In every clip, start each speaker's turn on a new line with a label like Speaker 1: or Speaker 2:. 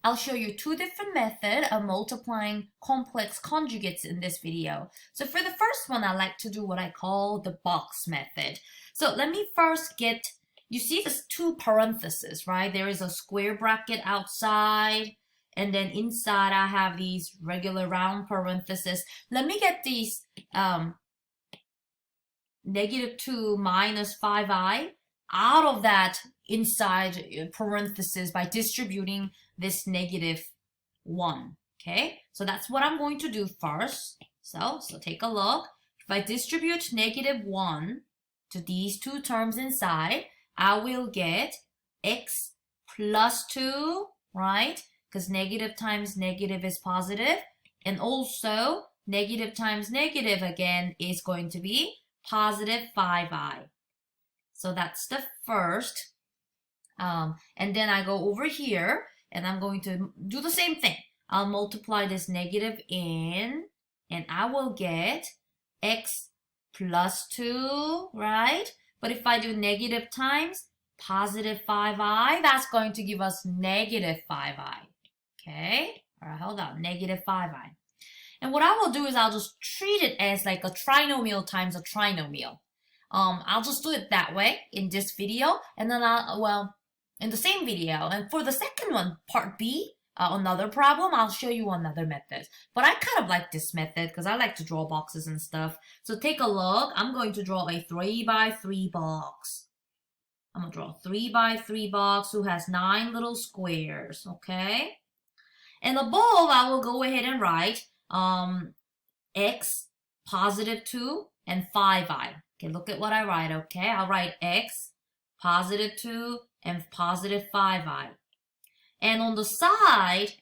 Speaker 1: I'll show you two different methods of multiplying complex conjugates in this video. So for the first one, I like to do what I call the box method. So let me first get, you see this two parentheses, right? There is a square bracket outside, and then inside I have these regular round parentheses. Let me get these -2 minus 5i out of that inside parenthesis by distributing this -1. Okay, so that's what I'm going to do first. So take a look. If I distribute -1 to these two terms inside, I will get x plus 2, right? Because negative times negative is positive. And also, negative times negative again is going to be positive 5i. So that's the first. And then I go over here and I'm going to do the same thing. I'll multiply this negative in and I will get x plus 2, right? But if I do negative times positive 5i, that's going to give us negative 5i. Okay? All right, hold on. Negative 5i. And what I will do is I'll just treat it as like a trinomial times a trinomial. I'll just do it that way in this video, and then in the same video. And for the second one, part B, another problem, I'll show you another method. But I kind of like this method because I like to draw boxes and stuff. So take a look. I'm going to draw a 3x3 box. I'm going to draw a 3x3 box who has 9 little squares, okay? And above, I will go ahead and write x, positive 2, and 5i. Okay, look at what I write, okay? I'll write x, positive 2, and positive 5i. And on the side,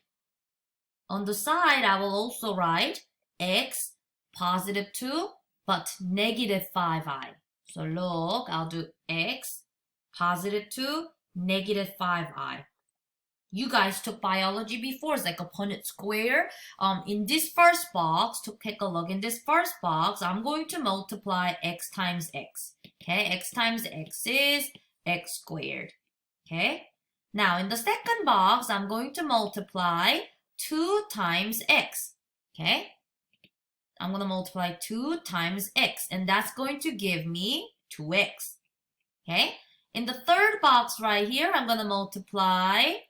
Speaker 1: I will also write x, positive 2, but negative 5i. So look, I'll do x, positive 2, negative 5i. You guys took biology before. It's like a Punnett square. In this first box, to take a look, in this first box, I'm going to multiply x times x. Okay, x times x is x squared. Okay, now in the second box, I'm going to multiply 2 times x. Okay, I'm going to multiply 2 times x, and that's going to give me 2x. Okay, in the third box right here, I'm going to multiply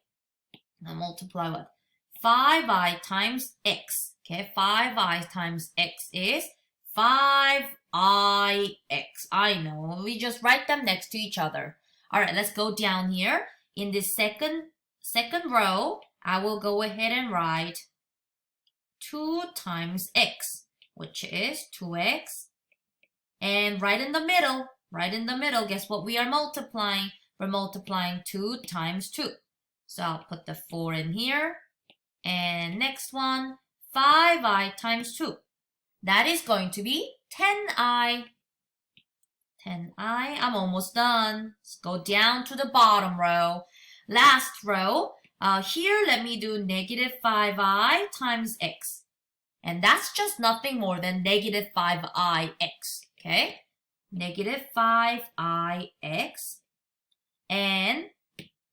Speaker 1: what? 5i times x. Okay, 5i times x is 5ix. I know, we just write them next to each other. All right, let's go down here. In this second row, I will go ahead and write 2 times x, which is 2x. And right in the middle, guess what we are multiplying? We're multiplying 2 times 2. So I'll put the 4 in here. And next one, 5i times 2. That is going to be 10i. 10i. I'm almost done. Let's go down to the bottom row. Last row. Here, let me do negative 5i times x. And that's just nothing more than negative 5ix. Okay? Negative 5ix. And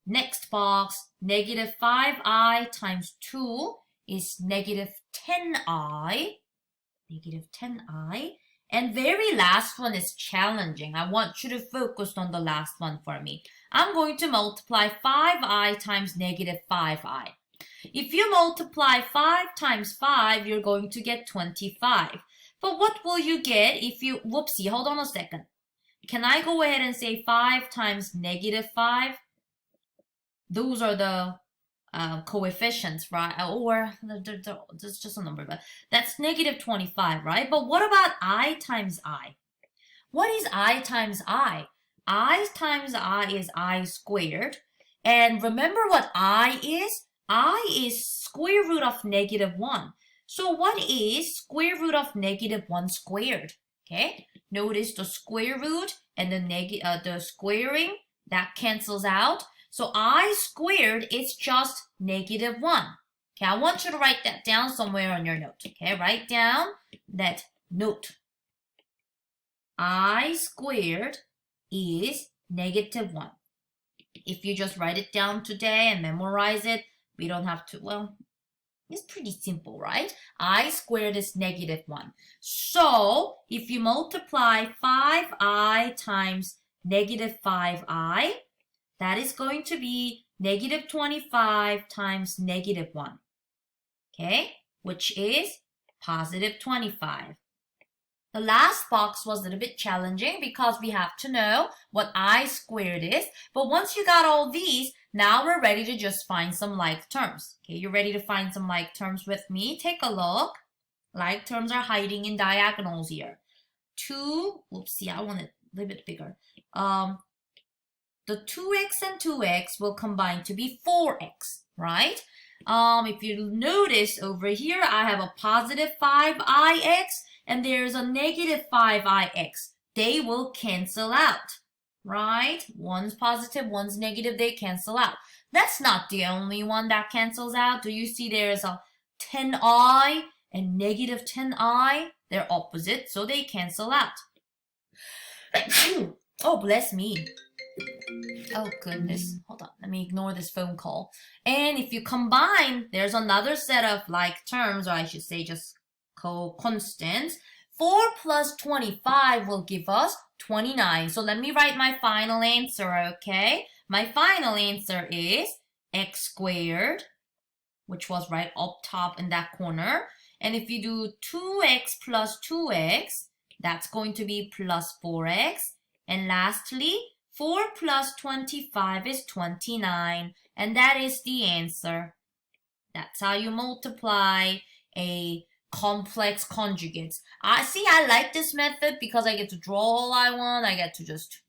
Speaker 1: next box, negative 5i times 2 is negative 10i. Negative 10i. And very last one is challenging. I want you to focus on the last one for me. I'm going to multiply 5i times negative 5i. If you multiply 5 times 5, you're going to get 25. But what will you get if you, whoopsie, hold on a second. Can I go ahead and say 5 times negative 5? Those are the coefficients, right? Or that's just a number, but that's negative 25, right? But what about I times I? What is I times I? I times I is I squared. And remember what I is? I is square root of -1. So what is square root of -1 squared? Okay, notice the square root and the squaring, that cancels out. So I squared is just -1. Okay, I want you to write that down somewhere on your note. Okay, write down that note. I squared is -1. If you just write it down today and memorize it, We don't have to, well, it's pretty simple, right? I squared is negative 1. So if you multiply 5i times negative 5i, that is going to be negative 25 times negative 1, okay? Which is positive 25. The last box was a little bit challenging because we have to know what I squared is. But once you got all these, now we're ready to just find some like terms. Okay, you ready to find some like terms with me? Take a look. Like terms are hiding in diagonals here. 2, oopsie, I want it a little bit bigger. The 2x and 2x will combine to be 4x, right? If you notice over here, I have a positive 5ix and there's a negative 5ix. They will cancel out, right? One's positive, one's negative, they cancel out. That's not the only one that cancels out. Do you see there's a 10i and negative 10i? They're opposite, so they cancel out. Oh, bless me. Oh, goodness. Hold on. Let me ignore this phone call. And if you combine, there's another set of like terms, or I should say just co-constants. 4 plus 25 will give us 29. So let me write my final answer, okay? My final answer is x squared, which was right up top in that corner. And if you do 2x plus 2x, that's going to be plus 4x. And lastly, 4 plus 25 is 29. And that is the answer. That's how you multiply a complex conjugates. I like this method because I get to draw all I want. I get to just,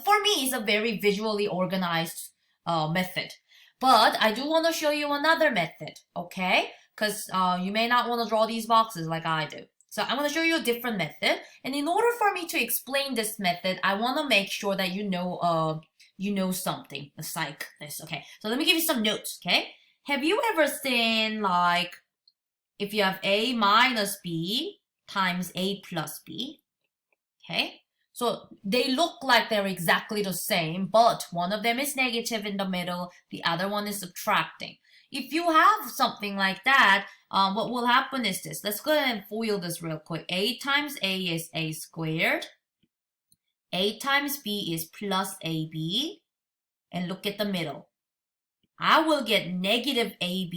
Speaker 1: for me, it's a very visually organized method. But I do want to show you another method, okay? Because you may not want to draw these boxes like I do. So I'm going to show you a different method. And in order for me to explain this method, I want to make sure that you know something. It's like this, okay? So let me give you some notes, okay? Have you ever seen like if you have a minus b times a plus b, okay? So they look like they're exactly the same, but one of them is negative in the middle, the other one is subtracting. If you have something like that, what will happen is this. Let's go ahead and FOIL this real quick. A times a is a squared. A times b is plus ab. And look at the middle. I will get negative ab,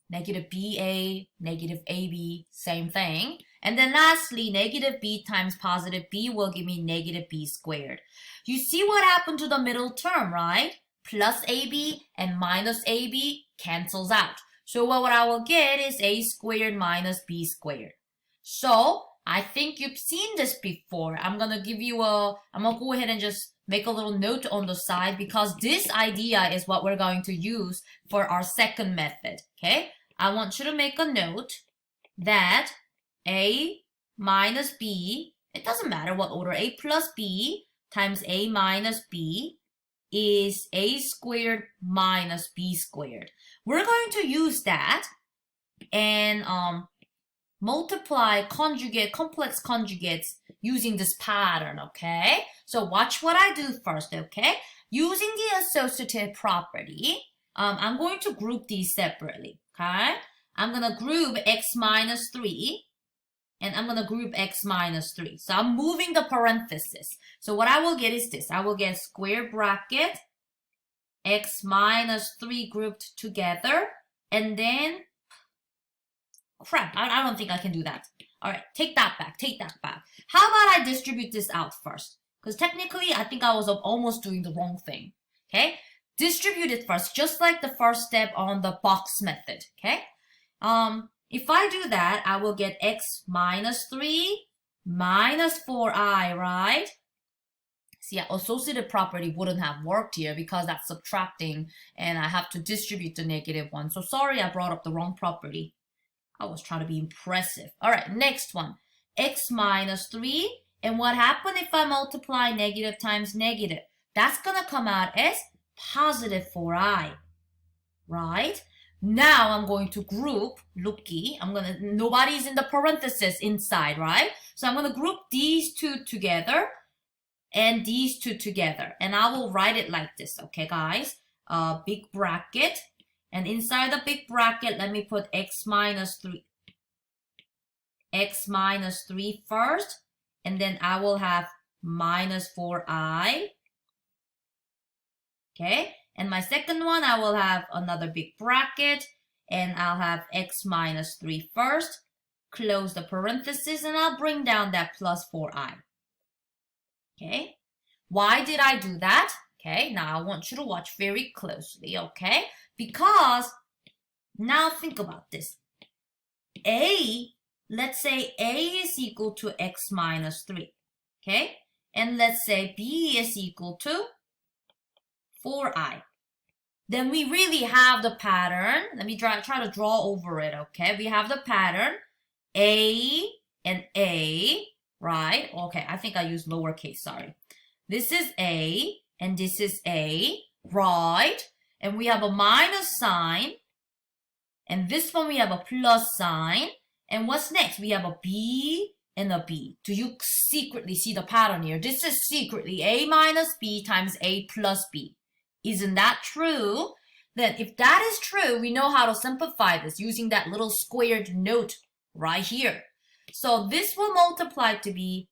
Speaker 1: negative ba, negative ab, same thing. And then lastly, negative b times positive b will give me negative b squared. You see what happened to the middle term, right? Plus ab and minus ab cancels out. So what I will get is a squared minus b squared. So I think you've seen this before. I'm going to go ahead and just make a little note on the side because this idea is what we're going to use for our second method, okay? I want you to make a note that a minus b, it doesn't matter what order, a plus b times a minus b is a squared minus b squared. We're going to use that and multiply complex conjugates using this pattern, okay? So watch what I do first, okay? Using the associative property, I'm going to group these separately, okay? I'm going to group x minus 3 and I'm going to group x minus 3. So I'm moving the parenthesis. So what I will get is this. I will get square bracket x minus 3 grouped together and then crap, I don't think I can do that. All right, take that back. How about I distribute this out first? Because technically, I think I was almost doing the wrong thing, okay? Distribute it first, just like the first step on the box method, okay? If I do that, I will get x minus 3 minus 4i, right? See, associative property wouldn't have worked here because that's subtracting and I have to distribute the negative one. So sorry, I brought up the wrong property. I was trying to be impressive. All right, next one. X minus 3. And what happened if I multiply negative times negative? That's going to come out as positive 4i, right? Now I'm going to group, looky, nobody's in the parenthesis inside, right? So I'm going to group these two together and these two together. And I will write it like this, okay, guys? Big bracket. And inside the big bracket, let me put x minus 3 first, and then I will have minus 4i. Okay, and my second one, I will have another big bracket, and I'll have x minus 3 first, close the parenthesis, and I'll bring down that plus 4i. Okay, why did I do that? Okay, now I want you to watch very closely, okay? Because now think about this. Let's say a is equal to x minus 3, okay? And let's say b is equal to 4i. Then we really have the pattern. Let me try to draw over it, okay? We have the pattern a and a, right? Okay, I think I used lowercase, sorry. This is a and this is a, right? And we have a minus sign. And this one we have a plus sign. And what's next? We have a B and a B. Do you secretly see the pattern here? This is secretly A minus B times A plus B. Isn't that true? Then if that is true, we know how to simplify this using that little squared note right here. So this will multiply to be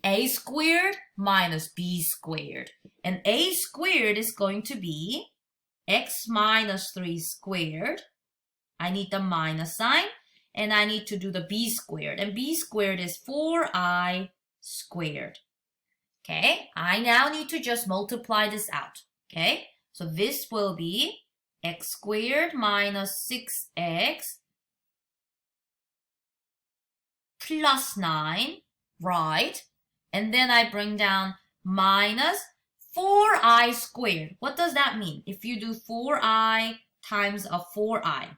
Speaker 1: A squared minus B squared. And A squared is going to be x minus 3 squared. I need the minus sign. And I need to do the b squared. And b squared is 4i squared. Okay, I now need to just multiply this out. Okay, so this will be x squared minus 6x plus 9, right? And then I bring down minus 4i squared. What does that mean? If you do 4i times a 4i,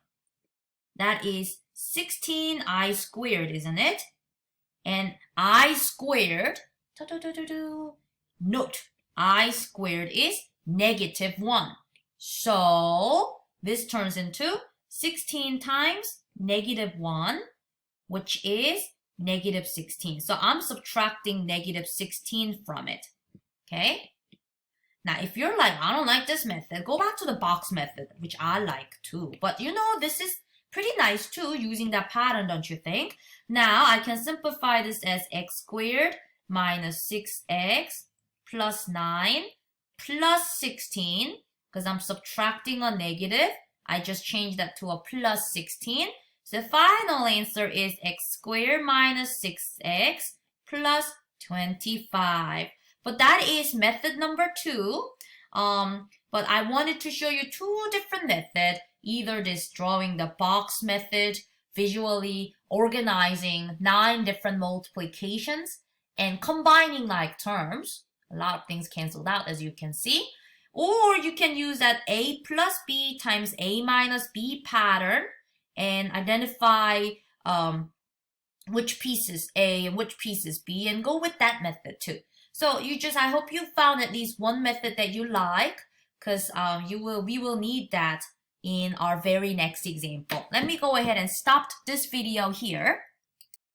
Speaker 1: that is 16i squared, isn't it? And I squared, note, I squared is negative 1. So this turns into 16 times negative 1, which is negative 16. So I'm subtracting negative 16 from it. Okay? Now, if you're like, I don't like this method, go back to the box method, which I like too. But you know, this is pretty nice too, using that pattern, don't you think? Now, I can simplify this as x squared minus 6x plus 9 plus 16, because I'm subtracting a negative. I just changed that to a plus 16. So the final answer is x squared minus 6x plus 25. But that is method number 2. But I wanted to show you 2 different methods. Either this drawing the box method, visually organizing 9 different multiplications, and combining like terms. A lot of things canceled out, as you can see. Or you can use that a plus b times a minus b pattern and identify which pieces A and which pieces B, and go with that method too. So I hope you found at least one method that you like, because we will need that in our very next example. Let me go ahead and stop this video here.